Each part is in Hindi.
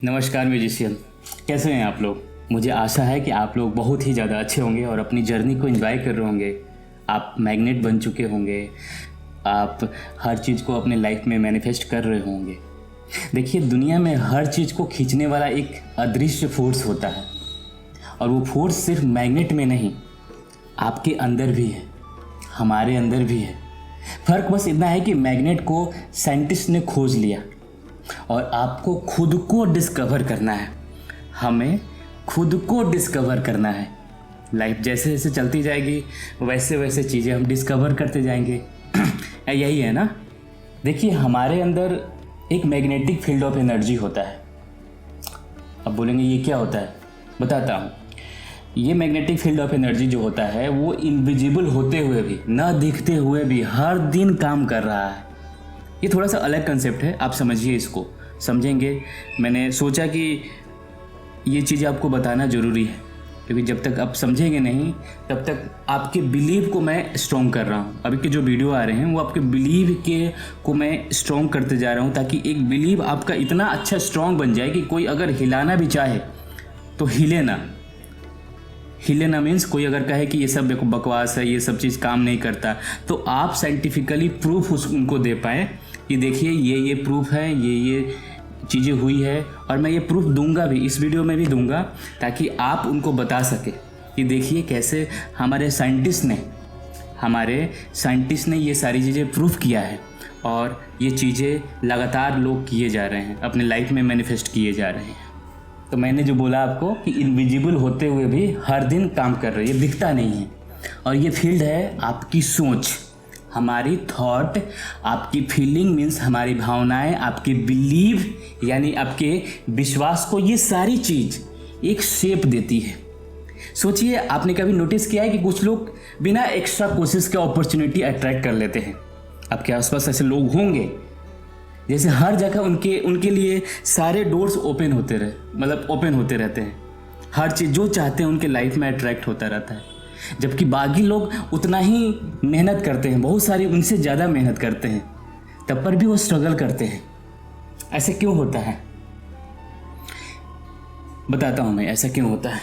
नमस्कार म्यूजिशियन, कैसे हैं आप लोग। मुझे आशा है कि आप लोग बहुत ही ज़्यादा अच्छे होंगे और अपनी जर्नी को एंजॉय कर रहे होंगे। आप मैग्नेट बन चुके होंगे, आप हर चीज़ को अपने लाइफ में मैनिफेस्ट कर रहे होंगे। देखिए, दुनिया में हर चीज़ को खींचने वाला एक अदृश्य फोर्स होता है और वो फोर्स सिर्फ मैग्नेट में नहीं, आपके अंदर भी है, हमारे अंदर भी है। फ़र्क बस इतना है कि मैग्नेट को साइंटिस्ट ने खोज लिया और आपको खुद को डिस्कवर करना है। हमें खुद को डिस्कवर करना है। लाइफ जैसे जैसे चलती जाएगी वैसे वैसे चीज़ें हम डिस्कवर करते जाएंगे। यही है ना। देखिए, हमारे अंदर एक मैग्नेटिक फील्ड ऑफ एनर्जी होता है। अब बोलेंगे ये क्या होता है, बताता हूँ। ये मैग्नेटिक फील्ड ऑफ एनर्जी जो होता है वो इनविजिबल होते हुए भी, न दिखते हुए भी हर दिन काम कर रहा है। ये थोड़ा सा अलग कंसेप्ट है, आप समझिए, इसको समझेंगे। मैंने सोचा कि ये चीज़ आपको बताना ज़रूरी है, क्योंकि जब तक आप समझेंगे नहीं तब तक आपके बिलीव को मैं स्ट्रॉन्ग कर रहा हूँ। अभी के जो वीडियो आ रहे हैं वो आपके बिलीव को मैं स्ट्रॉन्ग करते जा रहा हूँ, ताकि एक बिलीव आपका इतना अच्छा स्ट्रॉन्ग बन जाए कि कोई अगर हिलाना भी चाहे तो हिले ना। हिले ना मीन्स कोई अगर कहे कि ये सब बकवास है, ये सब चीज़ काम नहीं करता, तो आप साइंटिफिकली प्रूफ उनको दे पाएँ कि देखिए ये प्रूफ है, ये चीज़ें हुई है। और मैं ये प्रूफ दूंगा भी, इस वीडियो में भी दूंगा, ताकि आप उनको बता सके कि देखिए कैसे हमारे साइंटिस्ट ने ये सारी चीज़ें प्रूफ किया है और ये चीज़ें लगातार लोग किए जा रहे हैं, अपने लाइफ में मैनिफेस्ट किए जा रहे हैं। तो मैंने जो बोला आपको कि इनविजिबल होते हुए भी हर दिन काम कर रही है, दिखता नहीं है। और ये फील्ड है आपकी सोच, हमारी थॉट, आपकी फीलिंग मीन्स हमारी भावनाएं, आपके बिलीव यानी आपके विश्वास को ये सारी चीज़ एक शेप देती है। सोचिए, आपने कभी नोटिस किया है कि कुछ लोग बिना एक्स्ट्रा कोशिश के अपॉर्चुनिटी अट्रैक्ट कर लेते हैं। आपके आसपास ऐसे लोग होंगे जैसे हर जगह उनके लिए सारे डोर्स ओपन होते रहते हैं। हर चीज़ जो चाहते हैं उनके लाइफ में अट्रैक्ट होता रहता है, जबकि बाकी लोग उतना ही मेहनत करते हैं, बहुत सारी उनसे ज़्यादा मेहनत करते हैं, तब पर भी वो स्ट्रगल करते हैं। ऐसे क्यों होता है, बताता हूँ मैं ऐसा क्यों होता है।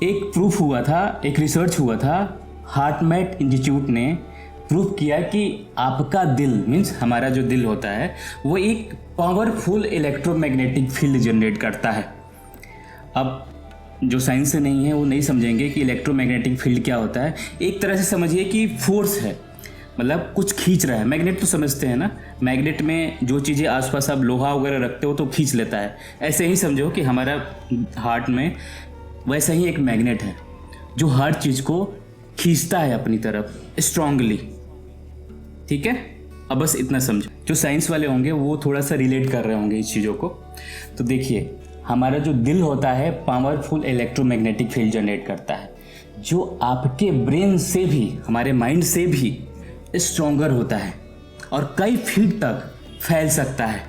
एक रिसर्च हुआ था, हार्टमैट इंस्टीट्यूट ने प्रूव किया कि आपका दिल मीन्स हमारा जो दिल होता है वो एक पावरफुल इलेक्ट्रोमैग्नेटिक फील्ड जनरेट करता है। अब जो साइंस से नहीं है वो नहीं समझेंगे कि इलेक्ट्रोमैग्नेटिक फील्ड क्या होता है। एक तरह से समझिए कि फोर्स है, मतलब कुछ खींच रहा है। मैग्नेट तो समझते हैं ना, मैग्नेट में जो चीज़ें आसपास आप लोहा वगैरह रखते हो तो खींच लेता है। ऐसे ही समझो कि हमारा हार्ट में वैसा ही एक मैग्नेट है जो हर चीज़ को खींचता है अपनी तरफ स्ट्रांगली। ठीक है, अब बस इतना समझो। जो साइंस वाले होंगे वो थोड़ा सा रिलेट कर रहे होंगे इस चीज़ों को। तो देखिए, हमारा जो दिल होता है पावरफुल इलेक्ट्रोमैग्नेटिक फील्ड जनरेट करता है, जो आपके ब्रेन से भी, हमारे माइंड से भी स्ट्रॉन्गर होता है और कई फीट तक फैल सकता है।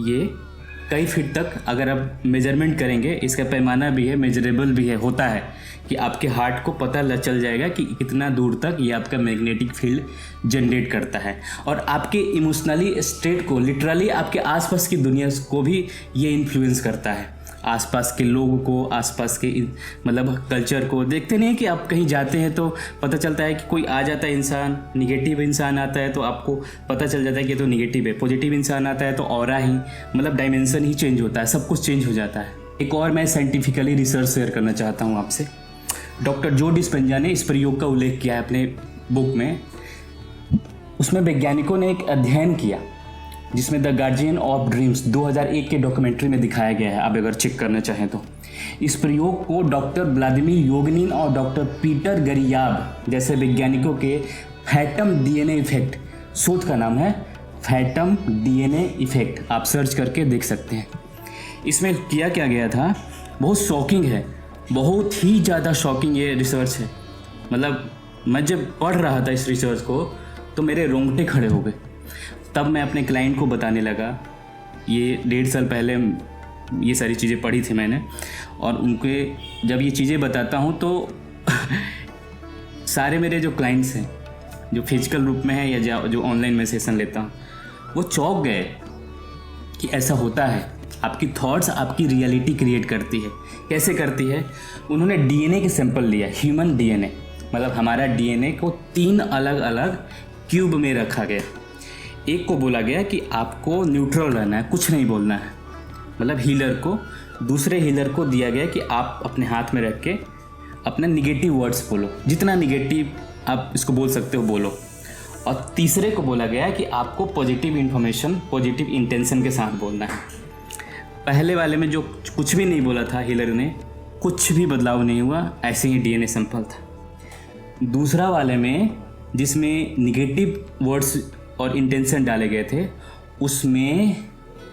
ये कई फीट तक अगर आप मेजरमेंट करेंगे, इसका पैमाना भी है, मेजरेबल भी है, होता है कि आपके हार्ट को पता चल जाएगा कि कितना दूर तक ये आपका मैग्नेटिक फील्ड जनरेट करता है। और आपके इमोशनली स्टेट को, लिटरली आपके आसपास की दुनिया को भी ये इन्फ्लुएंस करता है। आसपास के लोगों को, आसपास के मतलब कल्चर को। देखते नहीं कि आप कहीं जाते हैं तो पता चलता है कि कोई आ जाता है इंसान, निगेटिव इंसान आता है तो आपको पता चल जाता है कि ये तो निगेटिव है। पॉजिटिव इंसान आता है तो ऑरा ही, मतलब डायमेंशन ही चेंज होता है, सब कुछ चेंज हो जाता है। एक और मैं साइंटिफिकली रिसर्च शेयर करना चाहता हूँ आपसे। डॉक्टर जो डिस्पेंजा ने इस प्रयोग का उल्लेख किया है अपने बुक में। उसमें वैज्ञानिकों ने एक अध्ययन किया जिसमें द गार्जियन ऑफ ड्रीम्स 2001 के डॉक्यूमेंट्री में दिखाया गया है, आप अगर चेक करना चाहें तो। इस प्रयोग को डॉक्टर व्लादिमीर योगनिन और डॉक्टर पीटर गरियाब जैसे वैज्ञानिकों के फैटम डीएनए इफेक्ट, शोध का नाम है फैटम डीएनए इफेक्ट, आप सर्च करके देख सकते हैं। इसमें किया क्या गया था, बहुत शॉकिंग है, बहुत ही ज़्यादा शॉकिंग ये रिसर्च है। मतलब मैं जब पढ़ रहा था इस रिसर्च को तो मेरे रोंगटे खड़े हो गए। तब मैं अपने क्लाइंट को बताने लगा, ये 1.5 साल पहले ये सारी चीज़ें पढ़ी थी मैंने, और उनके जब ये चीज़ें बताता हूँ तो सारे मेरे जो क्लाइंट्स हैं, जो फिजिकल रूप में है या जो ऑनलाइन में सेशन लेता हूँ, वो चौंक गए कि ऐसा होता है। आपकी थॉट्स आपकी रियलिटी क्रिएट करती है। कैसे करती है? उन्होंने डीएनए के सैंपल लिया, ह्यूमन डीएनए, मतलब हमारा डीएनए को 3 अलग अलग क्यूब में रखा गया। एक को बोला गया कि आपको न्यूट्रल रहना है, कुछ नहीं बोलना है, मतलब हीलर को। दूसरे हीलर को दिया गया कि आप अपने हाथ में रख के अपने निगेटिव वर्ड्स बोलो, जितना निगेटिव आप इसको बोल सकते हो बोलो। और तीसरे को बोला गया कि आपको पॉजिटिव इन्फॉर्मेशन, पॉजिटिव इंटेंशन के साथ बोलना है। पहले वाले में जो कुछ भी नहीं बोला था हीलर ने, कुछ भी बदलाव नहीं हुआ, ऐसे ही डीएनए सिंपल था। दूसरा वाले में जिसमें निगेटिव वर्ड्स और इंटेंशन डाले गए थे, उसमें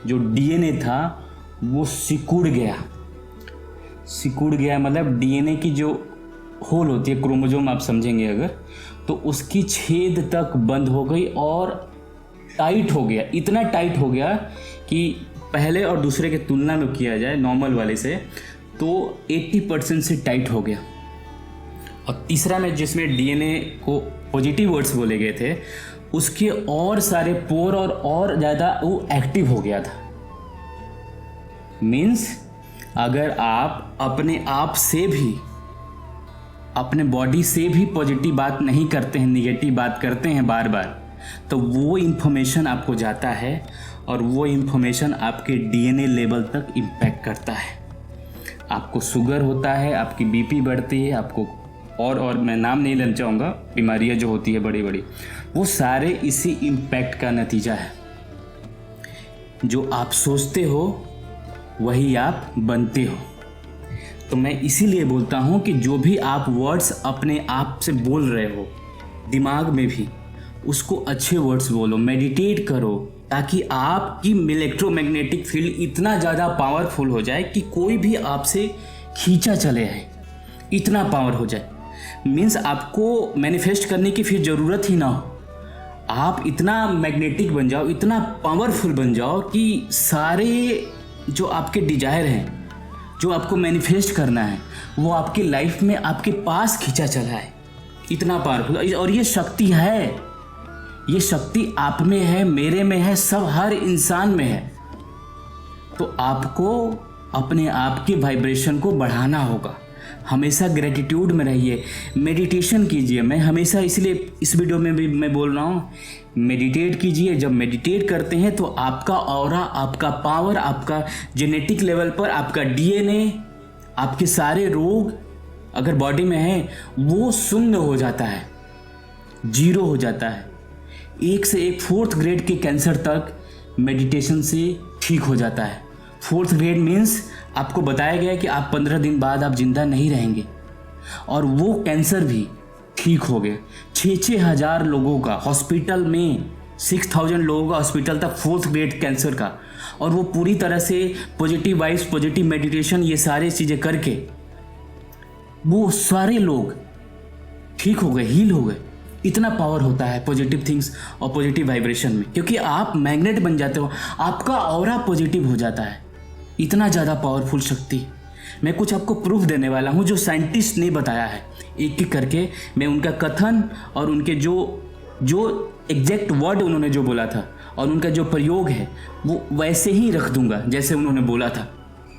जो डीएनए था वो सिकुड़ गया मतलब डीएनए की जो होल होती है, क्रोमोसोम आप समझेंगे अगर, तो उसकी छेद तक बंद हो गई और टाइट हो गया। इतना टाइट हो गया कि पहले और दूसरे के तुलना में किया जाए नॉर्मल वाले से तो 80% से टाइट हो गया। और तीसरा में जिसमें डीएनए को पॉजिटिव वर्ड्स बोले गए थे, उसके और सारे पोर और ज़्यादा वो एक्टिव हो गया था। मीन्स अगर आप अपने आप से भी, अपने बॉडी से भी पॉजिटिव बात नहीं करते हैं, निगेटिव बात करते हैं बार बार, तो वो इन्फॉर्मेशन आपको जाता है और वो इन्फॉर्मेशन आपके डीएनए लेवल तक इम्पैक्ट करता है। आपको शुगर होता है, आपकी बीपी बढ़ती है, आपको और मैं नाम नहीं लेना चाहूँगा, बीमारियाँ जो होती है बड़ी बड़ी, वो सारे इसी इम्पैक्ट का नतीजा है। जो आप सोचते हो वही आप बनते हो। तो मैं इसीलिए बोलता हूँ कि जो भी आप वर्ड्स अपने आप से बोल रहे हो, दिमाग में भी उसको अच्छे वर्ड्स बोलो, मेडिटेट करो, ताकि आपकी इलेक्ट्रोमैग्नेटिक फील्ड इतना ज़्यादा पावरफुल हो जाए कि कोई भी आपसे खींचा चले आए, इतना पावर हो जाए। मीन्स आपको मैनिफेस्ट करने की फिर ज़रूरत ही ना हो, आप इतना मैग्नेटिक बन जाओ, इतना पावरफुल बन जाओ कि सारे जो आपके डिजायर हैं, जो आपको मैनिफेस्ट करना है, वो आपकी लाइफ में आपके पास खींचा चला है। इतना पावरफुल, और ये शक्ति है, ये शक्ति आप में है, मेरे में है, सब हर इंसान में है। तो आपको अपने आप के वाइब्रेशन को बढ़ाना होगा। हमेशा ग्रेटिट्यूड में रहिए, मेडिटेशन कीजिए। मैं हमेशा इसलिए इस वीडियो में भी मैं बोल रहा हूँ, मेडिटेट कीजिए। जब मेडिटेट करते हैं तो आपका ऑरा, आपका पावर, आपका जेनेटिक लेवल पर आपका डीएनए, आपके सारे रोग अगर बॉडी में है वो शून्य हो जाता है, 0 हो जाता है। 1 से 1 4th ग्रेड के कैंसर तक मेडिटेशन से ठीक हो जाता है। 4th ग्रेड मीन्स आपको बताया गया कि आप 15 दिन बाद आप जिंदा नहीं रहेंगे, और वो कैंसर भी ठीक हो गए। 6-6 हज़ार लोगों का हॉस्पिटल में, 6000 लोगों का हॉस्पिटल था 4th ग्रेड कैंसर का, और वो पूरी तरह से पॉजिटिव वाइब्स, पॉजिटिव मेडिटेशन, ये सारी चीज़ें करके वो सारे लोग ठीक हो गए, हील हो गए। इतना पावर होता है पॉजिटिव थिंग्स और पॉजिटिव वाइब्रेशन में, क्योंकि आप मैग्नेट बन जाते हो, आपका ऑरा पॉजिटिव हो जाता है। इतना ज़्यादा पावरफुल शक्ति। मैं कुछ आपको प्रूफ देने वाला हूँ जो साइंटिस्ट ने बताया है, एक एक करके मैं उनका कथन और उनके जो एग्जैक्ट वर्ड उन्होंने जो बोला था और उनका जो प्रयोग है वो वैसे ही रख दूंगा जैसे उन्होंने बोला था।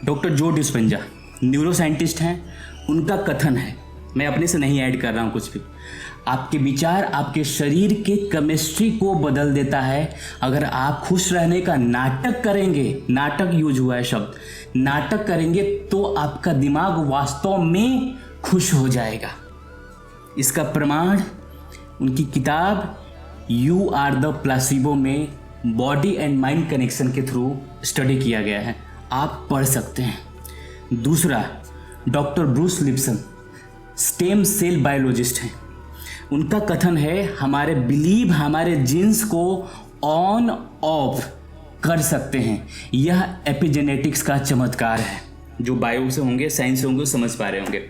डॉक्टर जो डिस्पेंजा न्यूरो साइंटिस्ट हैं, उनका कथन है, मैं अपने से नहीं ऐड कर रहा हूँ कुछ भी। आपके विचार आपके शरीर के केमिस्ट्री को बदल देता है। अगर आप खुश रहने का नाटक करेंगे, नाटक यूज हुआ है शब्द, नाटक करेंगे तो आपका दिमाग वास्तव में खुश हो जाएगा। इसका प्रमाण उनकी किताब यू आर द प्लासिबो में बॉडी एंड माइंड कनेक्शन के थ्रू स्टडी किया गया है, आप पढ़ सकते हैं। दूसरा, doctor Bruce Lipton stem cell biologist हैं, उनका कथन है हमारे बिलीव हमारे जीन्स को ऑन ऑफ कर सकते हैं। यह एपिजेनेटिक्स का चमत्कार है। जो बायो से होंगे, साइंस से होंगे, समझ पा रहे होंगे।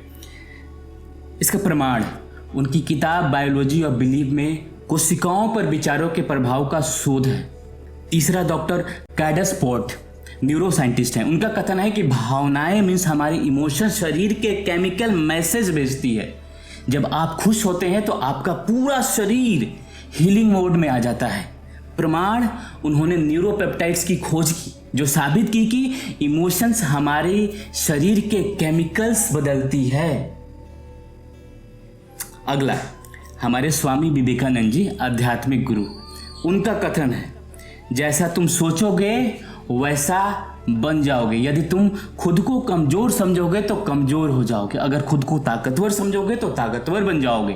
इसका प्रमाण उनकी किताब बायोलॉजी ऑफ बिलीव में कोशिकाओं पर विचारों के प्रभाव का शोध है। तीसरा, डॉक्टर कैडस पोर्ट न्यूरो साइंटिस्ट हैं, उनका कथन है कि भावनाएं मीन्स हमारी इमोशन शरीर के केमिकल मैसेज भेजती है। जब आप खुश होते हैं तो आपका पूरा शरीर हीलिंग मोड में आ जाता है। प्रमाण, उन्होंने न्यूरोपेप्टाइड्स की खोज की, जो साबित की कि इमोशंस हमारे शरीर के केमिकल्स बदलती है। अगला, हमारे स्वामी विवेकानंद जी, आध्यात्मिक गुरु, उनका कथन है, जैसा तुम सोचोगे वैसा बन जाओगे। यदि तुम खुद को कमजोर समझोगे तो कमजोर हो जाओगे, अगर खुद को ताकतवर समझोगे तो ताकतवर बन जाओगे।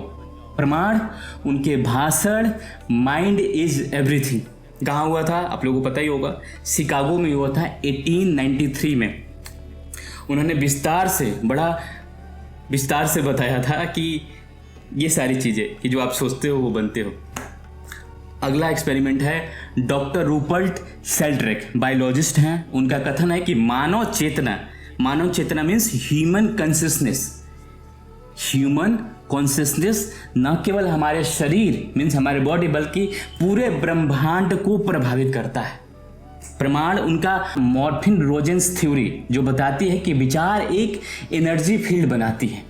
प्रमाण उनके भाषण माइंड इज एवरीथिंग कहाँ हुआ था, आप लोगों को पता ही होगा, शिकागो में हुआ था 1893 में। उन्होंने बड़ा विस्तार से बताया था कि ये सारी चीज़ें कि जो आप सोचते हो वो बनते हो। अगला एक्सपेरिमेंट है डॉक्टर रूपर्ट शेल्ड्रेक, बायोलॉजिस्ट हैं। उनका कथन है कि मानव चेतना मीन्स ह्यूमन कॉन्शियसनेस न केवल हमारे शरीर मीन्स हमारे बॉडी बल्कि पूरे ब्रह्मांड को प्रभावित करता है। प्रमाण उनका मॉर्फिन रोजेंस थ्योरी, जो बताती है कि विचार एक एनर्जी फील्ड बनाती है।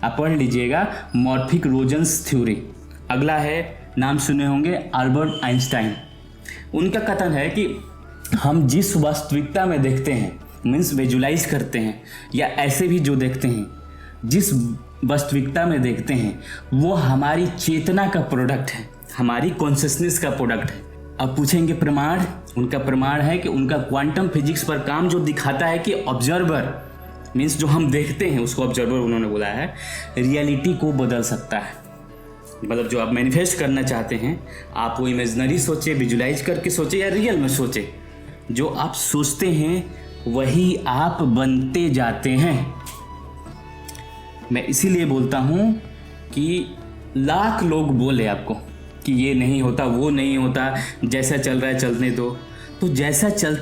आप पढ़ लीजिएगा मॉर्फिक रोजेंस थ्योरी। अगला है, नाम सुने होंगे, अल्बर्ट आइंस्टाइन। उनका कथन है कि हम जिस वास्तविकता में देखते हैं मीन्स विजुलाइज करते हैं या ऐसे भी जो देखते हैं, जिस वास्तविकता में देखते हैं वो हमारी चेतना का प्रोडक्ट है, हमारी कॉन्शियसनेस का प्रोडक्ट है। अब पूछेंगे प्रमाण, उनका प्रमाण है कि उनका क्वांटम फिजिक्स पर काम जो दिखाता है कि ऑब्जर्वर मीन्स जो हम देखते हैं उसको ऑब्जर्वर उन्होंने बोला है, रियलिटी को बदल सकता है। मतलब जो आप मैनिफेस्ट करना चाहते हैं, आप वो इमेजिनरी सोचे, विजुलाइज करके सोचे या रियल में सोचे, जो आप सोचते हैं वही आप बनते जाते हैं। मैं इसीलिए बोलता हूँ कि लाख लोग बोले आपको कि ये नहीं होता, वो नहीं होता, जैसा चल रहा है चलने दो, तो जैसा चल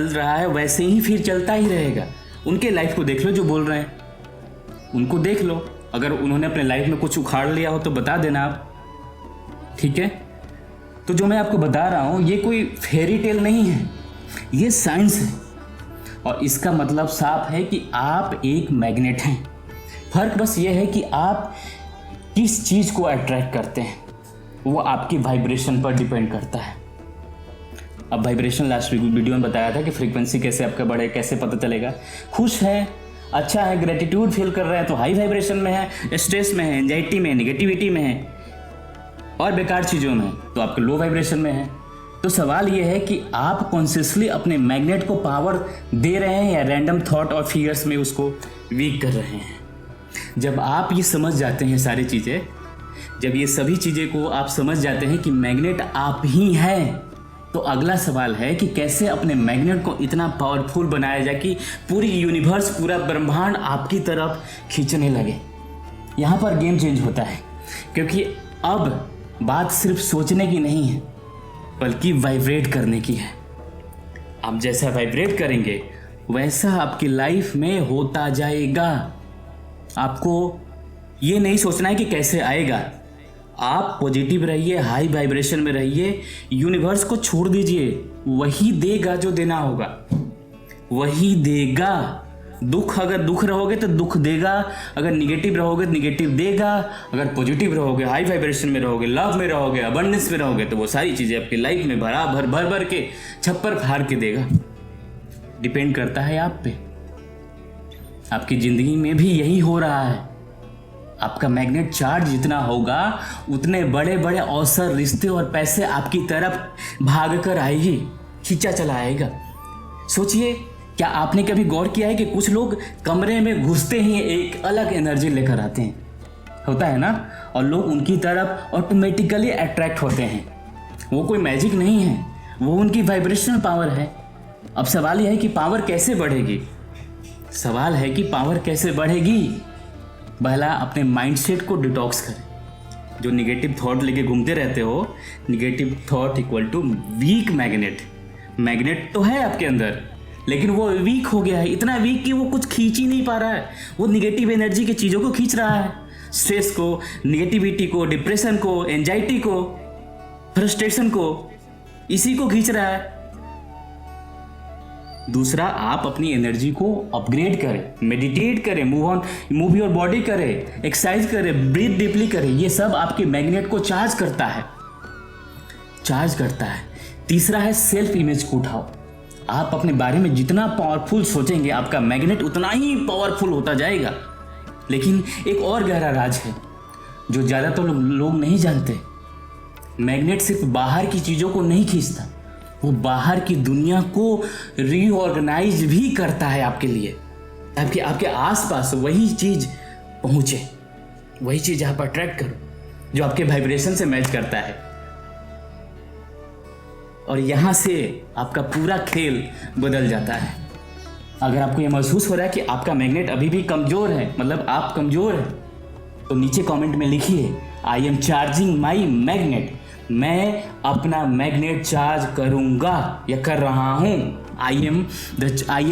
रहा है वैसे ही फिर चलता ही रहेगा। उनके लाइफ को देख लो जो बोल रहे हैं, उनको देख लो, अगर उन्होंने अपने लाइफ में कुछ उखाड़ लिया हो तो बता देना आप, ठीक है। तो जो मैं आपको बता रहा हूँ ये कोई फेरी टेल नहीं है, ये साइंस है। और इसका मतलब साफ है कि आप एक मैग्नेट हैं। फर्क बस ये है कि आप किस चीज़ को अट्रैक्ट करते हैं, वो आपकी वाइब्रेशन पर डिपेंड करता है। अब वाइब्रेशन लास्ट वीडियो में बताया था कि फ्रीक्वेंसी कैसे आपका बढ़े, कैसे पता चलेगा। खुश है, अच्छा है, ग्रेटिट्यूड फील कर रहे हैं तो हाई वाइब्रेशन में है, स्ट्रेस में है, एंजाइटी में, निगेटिविटी में है और बेकार चीज़ों में तो आपके लो वाइब्रेशन में है। तो सवाल ये है कि आप कॉन्शियसली अपने मैग्नेट को पावर दे रहे हैं या रैंडम थॉट और फियर्स में उसको वीक कर रहे हैं। जब आप ये समझ जाते हैं सारी चीज़ें, जब ये सभी चीज़ें को आप समझ जाते हैं कि मैग्नेट आप ही हैं, तो अगला सवाल है कि कैसे अपने मैग्नेट को इतना पावरफुल बनाया जाए कि पूरी यूनिवर्स, पूरा ब्रह्मांड आपकी तरफ खींचने लगे। यहाँ पर गेम चेंज होता है, क्योंकि अब बात सिर्फ सोचने की नहीं है बल्कि वाइब्रेट करने की है। आप जैसा वाइब्रेट करेंगे वैसा आपकी लाइफ में होता जाएगा। आपको ये नहीं सोचना है कि कैसे आएगा, आप पॉजिटिव रहिए, हाई वाइब्रेशन में रहिए, यूनिवर्स को छोड़ दीजिए, वही देगा जो देना होगा, वही देगा। अगर दुख रहोगे तो दुख देगा, अगर निगेटिव रहोगे तो निगेटिव देगा, अगर पॉजिटिव रहोगे, हाई वाइब्रेशन में रहोगे, लव में रहोगे, अबंडेंस में रहोगे तो वो सारी चीज़ें आपकी लाइफ में भर के छप्पर फाड़ के देगा। डिपेंड करता है आप पे। आपकी ज़िंदगी में भी यही हो रहा है। आपका मैग्नेट चार्ज जितना होगा उतने बड़े बड़े अवसर, रिश्ते और पैसे आपकी तरफ भाग कर आएगी, खींचा चला आएगा। सोचिए, क्या आपने कभी गौर किया है कि कुछ लोग कमरे में घुसते ही एक अलग एनर्जी लेकर आते हैं, होता है ना, और लोग उनकी तरफ ऑटोमेटिकली अट्रैक्ट होते हैं। वो कोई मैजिक नहीं है, वो उनकी वाइब्रेशनल पावर है। अब सवाल यह है कि पावर कैसे बढ़ेगी? पहला, अपने माइंडसेट को डिटॉक्स करें। जो निगेटिव थॉट लेके घूमते रहते हो, negative thought equal to weak magnet. Magnet तो है आपके अंदर, लेकिन वो वीक हो गया है, इतना वीक कि वो कुछ खींच ही नहीं पा रहा है। वो निगेटिव एनर्जी की चीज़ों को खींच रहा है, स्ट्रेस को, निगेटिविटी को, डिप्रेशन को, एंजाइटी को, फ्रस्ट्रेशन को, इसी को खींच रहा है। दूसरा, आप अपनी एनर्जी को अपग्रेड करें, मेडिटेट करें, मूव योर बॉडी करें, एक्सरसाइज करें, ब्रीथ डीपली करें। ये सब आपके मैग्नेट को चार्ज करता है। तीसरा है सेल्फ इमेज को उठाओ। आप अपने बारे में जितना पावरफुल सोचेंगे आपका मैग्नेट उतना ही पावरफुल होता जाएगा। लेकिन एक और गहरा राज है जो ज़्यादातर लोग नहीं जानते। मैग्नेट सिर्फ बाहर की चीज़ों को नहीं खींचता, वो बाहर की दुनिया को रीऑर्गेनाइज भी करता है आपके लिए, ताकि आपके आसपास वही चीज़ पहुँचे, वही चीज़ आप अट्रैक्ट करो जो आपके वाइब्रेशन से मैच करता है। और यहाँ से आपका पूरा खेल बदल जाता है। अगर आपको ये महसूस हो रहा है कि आपका मैग्नेट अभी भी कमज़ोर है, मतलब आप कमज़ोर हैं, तो नीचे कमेंट में लिखिए I am charging my magnet. मैं अपना मैग्नेट चार्ज करूँगा या कर रहा हूँ। I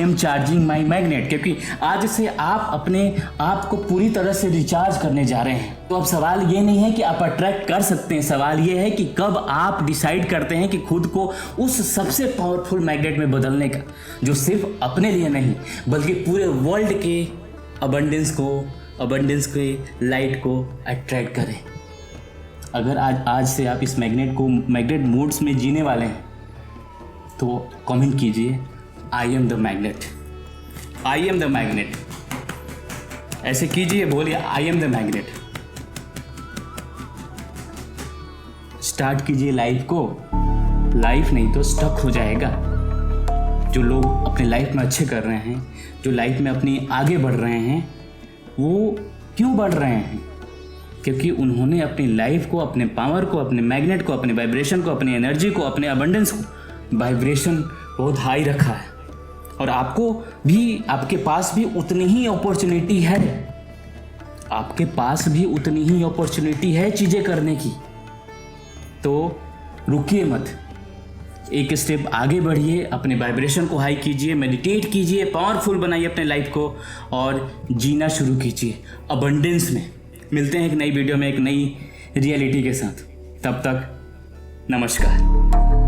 am charging my magnet, क्योंकि आज से आप अपने आप को पूरी तरह से रिचार्ज करने जा रहे हैं। तो अब सवाल ये नहीं है कि आप अट्रैक्ट कर सकते हैं, सवाल ये है कि कब आप डिसाइड करते हैं कि खुद को उस सबसे पावरफुल मैग्नेट में बदलने का, जो सिर्फ अपने लिए नहीं बल्कि पूरे वर्ल्ड के अबंडेंस के लाइट को अट्रैक्ट करें। अगर आज से आप इस मैग्नेट मोड्स में जीने वाले हैं तो कमेंट कीजिए I am the magnet, I am the magnet. ऐसे कीजिए, बोलिए I am the magnet. Start कीजिए लाइफ को, लाइफ नहीं तो स्टक हो जाएगा। जो लोग अपने लाइफ में अच्छे कर रहे हैं, जो लाइफ में अपनी आगे बढ़ रहे हैं, वो क्यों बढ़ रहे हैं? क्योंकि उन्होंने अपनी लाइफ को, अपने पावर को, अपने मैग्नेट को, अपने वाइब्रेशन को, अपनी एनर्जी को, अपने अबंडेंस को, वाइब्रेशन बहुत हाई रखा है। और आपको भी, आपके पास भी उतनी ही अपॉर्चुनिटी है, आपके पास भी उतनी ही अपॉर्चुनिटी है चीज़ें करने की। तो रुकिए मत, एक स्टेप आगे बढ़िए, अपने वाइब्रेशन को हाई कीजिए, मेडिटेट कीजिए, पावरफुल बनाइए अपने लाइफ को और जीना शुरू कीजिए अबंडेंस में। मिलते हैं एक नई वीडियो में एक नई रियलिटी के साथ। तब तक नमस्कार।